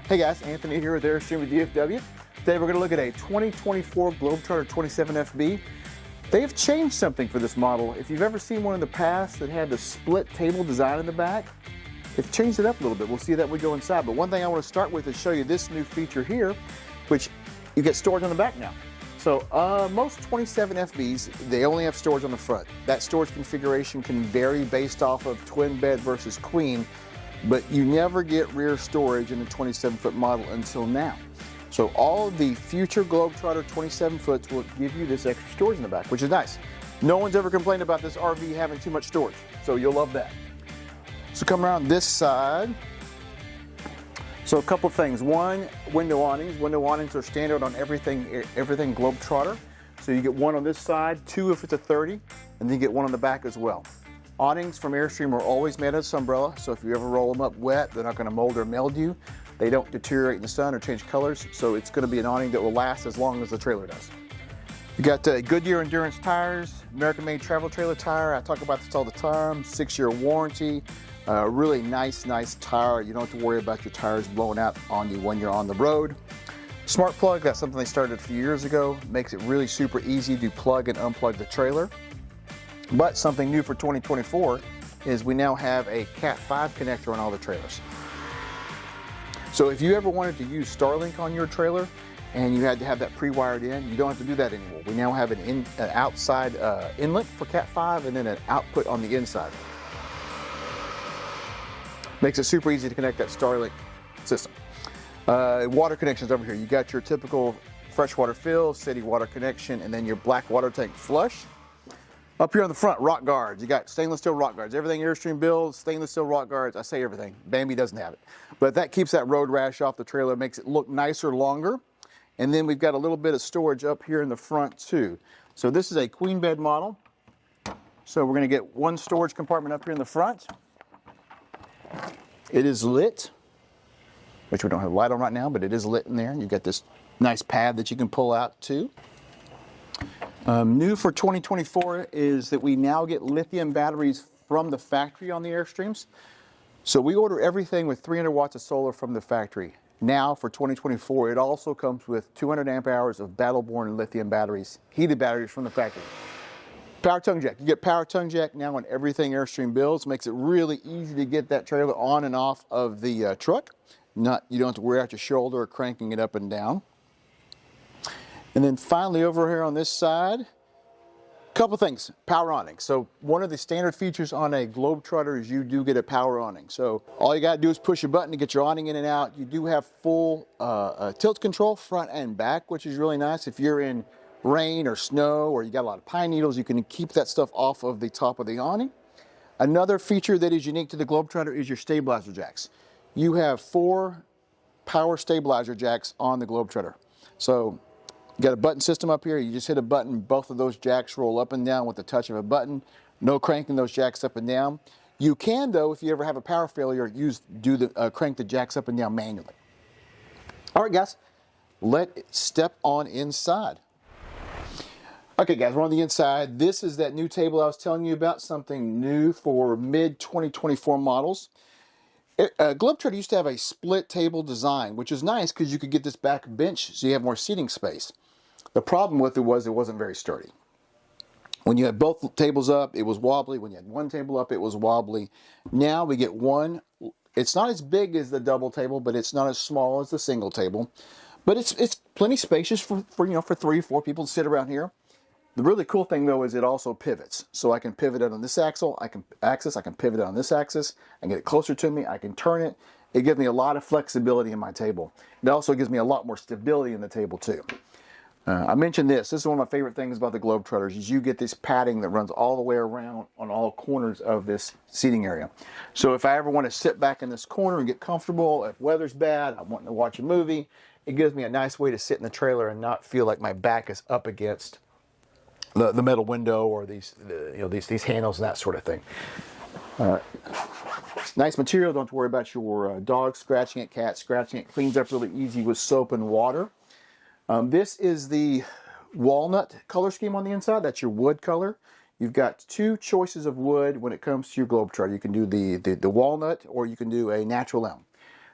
Hey guys, Anthony here with Airstream DFW. Today we're going to look at a 2024 Globetrotter 27FB. They've changed something for this model. If you've ever seen one in the past that had the split table design in the back, they've changed it up a little bit. We'll see that when we go inside. But one thing I want to start with is show you this new feature here, which you get storage on the back now. So most 27FBs, they only have storage on the front. That storage configuration can vary based off of twin bed versus queen, but you never get rear storage in a 27-foot model until now. So all of the future Globetrotter 27-foots will give you this extra storage in the back, which is nice. No one's ever complained about this RV having too much storage, so you'll love that. So come around this side. So a couple things. One, window awnings. Window awnings are standard on everything Globetrotter. So you get one on this side, two if it's a 30, and then you get one on the back as well. Awnings from Airstream are always made of sunbrella, so if you ever roll them up wet, they're not going to mold or mildew. They don't deteriorate in the sun or change colors, so it's going to be an awning that will last as long as the trailer does. You got Goodyear Endurance tires, American-made travel trailer tire. I talk about this all the time. 6-year warranty. Really nice tire. You don't have to worry about your tires blowing out on you when you're on the road. Smart plug, that's something they started a few years ago. Makes it really super easy to plug and unplug the trailer. But something new for 2024 is we now have a Cat 5 connector on all the trailers. So if you ever wanted to use Starlink on your trailer and you had to have that pre-wired in, you don't have to do that anymore. We now have an outside inlet for Cat 5 and then an output on the inside. Makes it super easy to connect that Starlink system. Water connections over here. You got your typical freshwater fill, city water connection, and then your black water tank flush. Up here on the front, rock guards. You got stainless steel rock guards. Everything Airstream builds, stainless steel rock guards. I say everything. Bambi doesn't have it. But that keeps that road rash off the trailer, makes it look nicer, longer. And then we've got a little bit of storage up here in the front too. So this is a queen bed model. So we're gonna get one storage compartment up here in the front. It is lit, which we don't have a light on right now, but it is lit in there. You've got this nice pad that you can pull out too. New for 2024 is that we now get lithium batteries from the factory on the Airstreams. So we order everything with 300 watts of solar from the factory. Now for 2024, it also comes with 200 amp hours of Battle-Born lithium batteries, heated batteries from the factory. Power tongue jack. You get power tongue jack now on everything Airstream builds. Makes it really easy to get that trailer on and off of the truck. You don't have to wear out your shoulder or cranking it up and down. And then finally over here on this side, couple things, power awning. So one of the standard features on a Globetrotter is you do get a power awning. So all you gotta do is push a button to get your awning in and out. You do have full tilt control front and back, which is really nice. If you're in rain or snow or you got a lot of pine needles, you can keep that stuff off of the top of the awning. Another feature that is unique to the Globetrotter is your stabilizer jacks. You have 4 power stabilizer jacks on the Globetrotter. So you got a button system up here. You just hit a button. Both of those jacks roll up and down with the touch of a button. No cranking those jacks up and down. You can, though, if you ever have a power failure, crank the jacks up and down manually. All right, guys, let's step on inside. Okay, guys, we're on the inside. This is that new table I was telling you about, something new for mid-2024 models. Globetrotter used to have a split table design, which is nice because you could get this back bench so you have more seating space. The problem with it was it wasn't very sturdy. When you had both tables up, it was wobbly. When you had one table up, it was wobbly. Now we get one. It's not as big as the double table, but it's not as small as the single table. But it's plenty spacious for 3 or 4 people to sit around here. The really cool thing though is it also pivots. So I can pivot it on this axis, I can pivot it on this axis, I can get it closer to me, I can turn it. It gives me a lot of flexibility in my table. It also gives me a lot more stability in the table too. I mentioned this is one of my favorite things about the Globetrotters is you get this padding that runs all the way around on all corners of this seating area. So if I ever want to sit back in this corner and get comfortable, if weather's bad, I'm wanting to watch a movie, it gives me a nice way to sit in the trailer and not feel like my back is up against the metal window or these handles and that sort of thing. Nice material. Don't worry about your dog scratching it, cat scratching it. Cleans up really easy with soap and water. This is the walnut color scheme on the inside. That's your wood color. You've got 2 choices of wood when it comes to your Globetrotter. You can do the walnut or you can do a natural elm.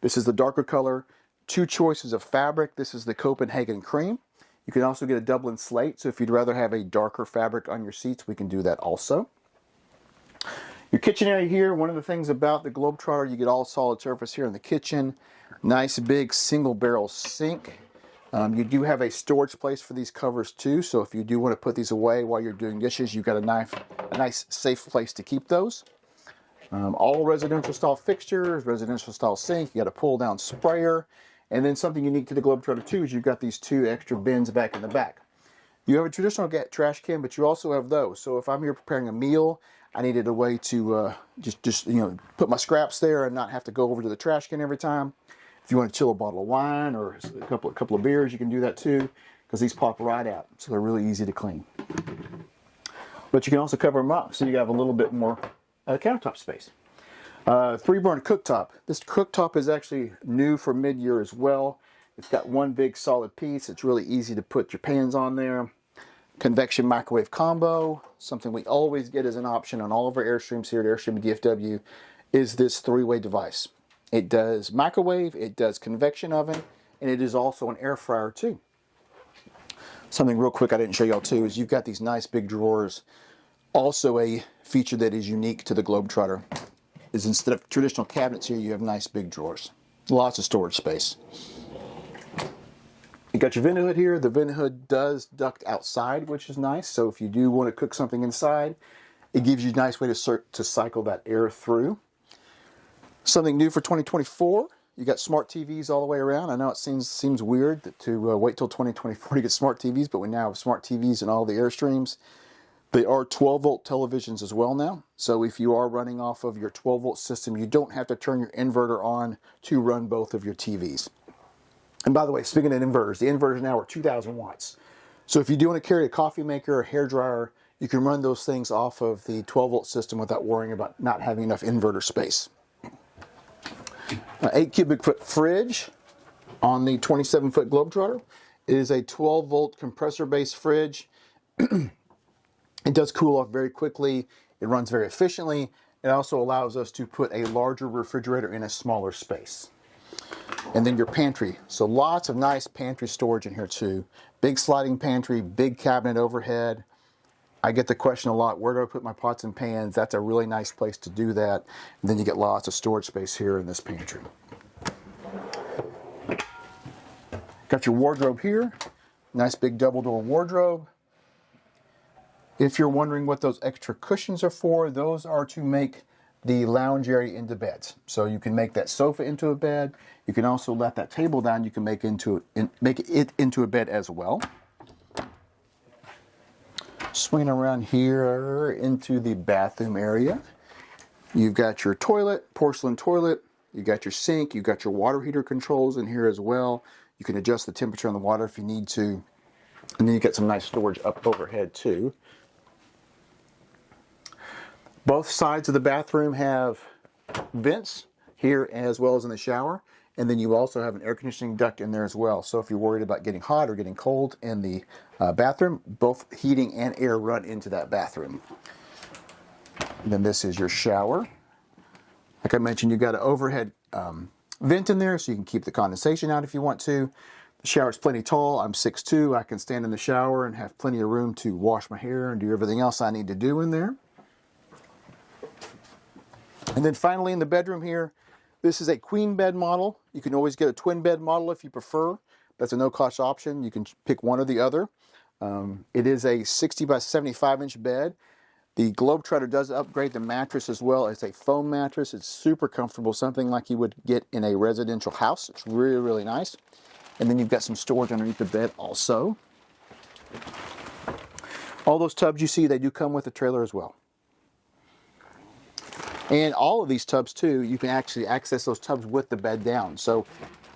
This is the darker color. two choices of fabric. This is the Copenhagen cream. You can also get a Dublin slate, so if you'd rather have a darker fabric on your seats, we can do that also. Your kitchen area here, one of the things about the Globetrotter, you get all solid surface here in the kitchen. Nice big single barrel sink. You do have a storage place for these covers too, so if you do want to put these away while you're doing dishes, you've got a nice safe place to keep those. All residential style fixtures, residential style sink, you got a pull down sprayer, and then something unique to the Globetrotter too is you've got these two extra bins back in the back. You have a traditional trash can, but you also have those. So if I'm here preparing a meal, I needed a way to just put my scraps there and not have to go over to the trash can every time. If you want to chill a bottle of wine or a couple of beers, you can do that too, because these pop right out, so they're really easy to clean. But you can also cover them up, so you have a little bit more countertop space. 3-burner cooktop. This cooktop is actually new for mid-year as well. It's got one big solid piece. It's really easy to put your pans on there. Convection microwave combo, something we always get as an option on all of our Airstreams here at Airstream DFW, is this 3-way device. It does microwave, it does convection oven, and it is also an air fryer too. Something real quick I didn't show y'all too is you've got these nice big drawers. Also a feature that is unique to the Globetrotter is instead of traditional cabinets here, you have nice big drawers. Lots of storage space. You got your vent hood here. The vent hood does duct outside, which is nice. So if you do want to cook something inside, it gives you a nice way to cycle that air through. Something new for 2024, you got smart TVs all the way around. I know it seems weird to wait till 2024 to get smart TVs, but we now have smart TVs in all the Airstreams. They are 12-volt televisions as well now. So if you are running off of your 12-volt system, you don't have to turn your inverter on to run both of your TVs. And by the way, speaking of inverters, the inverters now are 2,000 watts. So if you do want to carry a coffee maker or hair dryer, you can run those things off of the 12-volt system without worrying about not having enough inverter space. 8 cubic foot fridge on the 27-foot Globetrotter. It is a 12-volt compressor-based fridge. It does cool off very quickly. It runs very efficiently. It also allows us to put a larger refrigerator in a smaller space. And then your pantry. So lots of nice pantry storage in here too. Big sliding pantry, big cabinet overhead. I get the question a lot, where do I put my pots and pans? That's a really nice place to do that. And then you get lots of storage space here in this pantry. Got your wardrobe here. Nice big double door wardrobe. If you're wondering what those extra cushions are for, those are to make the lounge area into beds. So you can make that sofa into a bed. You can also let that table down. You can make it into a bed as well. Swing around here into the bathroom area. You've got your toilet, porcelain toilet. You've got your sink. You've got your water heater controls in here as well. You can adjust the temperature on the water if you need to. And then you get some nice storage up overhead too. Both sides of the bathroom have vents here as well as in the shower. And then you also have an air conditioning duct in there as well. So if you're worried about getting hot or getting cold in the bathroom, both heating and air run into that bathroom. And then this is your shower. Like I mentioned, you've got an overhead vent in there so you can keep the condensation out if you want to. The shower's plenty tall. I'm 6'2". I can stand in the shower and have plenty of room to wash my hair and do everything else I need to do in there. And then finally in the bedroom here, this is a queen bed model. You can always get a twin bed model if you prefer. That's a no-cost option. You can pick one or the other. It is a 60 by 75 inch bed. The Globetrotter does upgrade the mattress as well. It's a foam mattress. It's super comfortable, something like you would get in a residential house. It's really, really nice. And then you've got some storage underneath the bed also. All those tubs you see, they do come with a trailer as well. And all of these tubs too, you can actually access those tubs with the bed down. So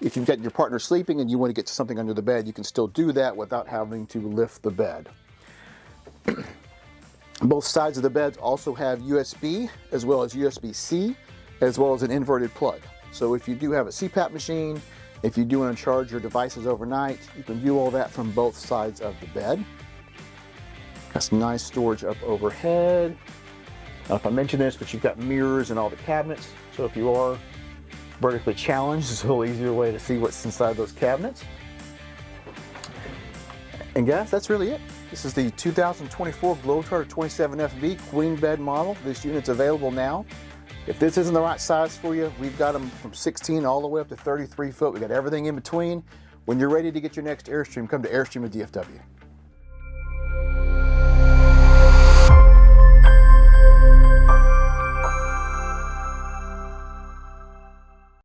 if you've got your partner sleeping and you want to get to something under the bed, you can still do that without having to lift the bed. Both sides of the beds also have USB as well as USB-C, as well as an inverted plug. So if you do have a CPAP machine, if you do want to charge your devices overnight, you can do all that from both sides of the bed. Got some nice storage up overhead. Now, if I mention this, but you've got mirrors in all the cabinets. So if you are vertically challenged. It's a little easier way to see what's inside those cabinets. And guys, that's really it. This is the 2024 Globetrotter 27FB queen bed model. This unit's available now. If this isn't the right size for you, we've got them from 16 all the way up to 33 foot. We got everything in between. When you're ready to get your next Airstream, come to Airstream at DFW.